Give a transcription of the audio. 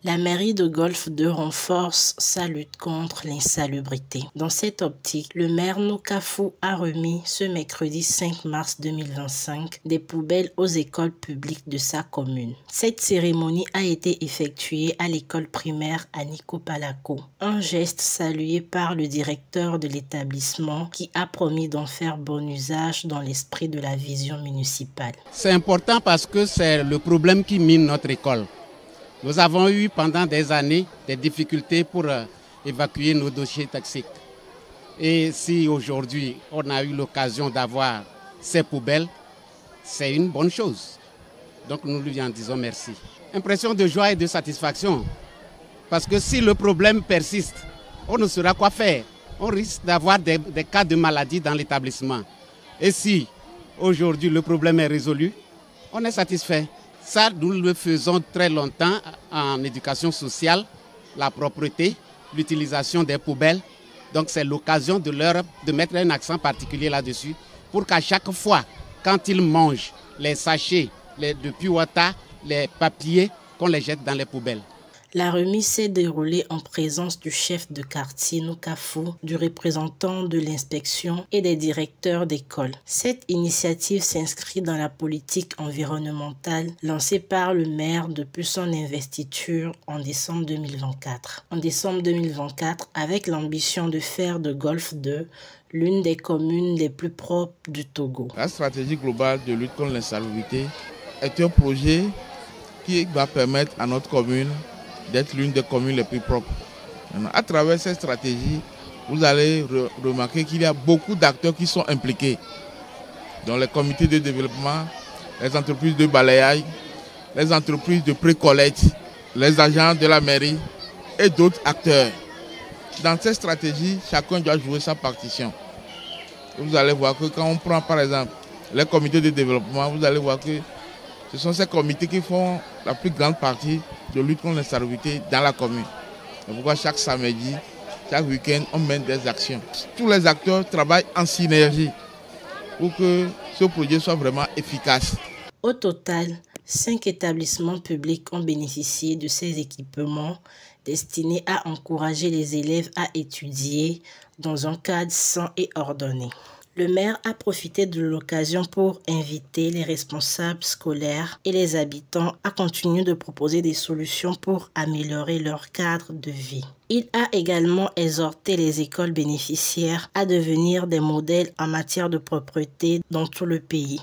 La mairie de Golfe 2 renforce sa lutte contre l'insalubrité. Dans cette optique, le maire Nokafou a remis ce mercredi 5 mars 2025 des poubelles aux écoles publiques de sa commune. Cette cérémonie a été effectuée à l'école primaire Aniko Palako. Un geste salué par le directeur de l'établissement qui a promis d'en faire bon usage dans l'esprit de la vision municipale. C'est important parce que c'est le problème qui mine notre école. Nous avons eu pendant des années des difficultés pour évacuer nos dossiers toxiques. Et si aujourd'hui on a eu l'occasion d'avoir ces poubelles, c'est une bonne chose. Donc nous lui en disons merci. Impression de joie et de satisfaction. Parce que si le problème persiste, on ne saura quoi faire. On risque d'avoir des cas de maladie dans l'établissement. Et si aujourd'hui le problème est résolu, on est satisfait. Ça, nous le faisons très longtemps en éducation sociale, la propreté, l'utilisation des poubelles. Donc c'est l'occasion de mettre un accent particulier là-dessus pour qu'à chaque fois, quand ils mangent les sachets, de pure water, les papiers, qu'on les jette dans les poubelles. La remise s'est déroulée en présence du chef de quartier Nokafou, du représentant de l'inspection et des directeurs d'école. Cette initiative s'inscrit dans la politique environnementale lancée par le maire depuis son investiture en décembre 2024. En décembre 2024, avec l'ambition de faire de Golfe 2 l'une des communes les plus propres du Togo. La stratégie globale de lutte contre l'insalubrité est un projet qui va permettre à notre commune d'être l'une des communes les plus propres. À travers cette stratégie, vous allez remarquer qu'il y a beaucoup d'acteurs qui sont impliqués. Dans les comités de développement, les entreprises de balayage, les entreprises de pré-collecte, les agents de la mairie et d'autres acteurs. Dans cette stratégie, chacun doit jouer sa partition. Vous allez voir que quand on prend par exemple les comités de développement, vous allez voir que ce sont ces comités qui font la plus grande partie de lutte contre l'insalubrité dans la commune. C'est pourquoi chaque samedi, chaque week-end, on mène des actions. Tous les acteurs travaillent en synergie pour que ce projet soit vraiment efficace. Au total, 5 établissements publics ont bénéficié de ces équipements destinés à encourager les élèves à étudier dans un cadre sain et ordonné. Le maire a profité de l'occasion pour inviter les responsables scolaires et les habitants à continuer de proposer des solutions pour améliorer leur cadre de vie. Il a également exhorté les écoles bénéficiaires à devenir des modèles en matière de propreté dans tout le pays.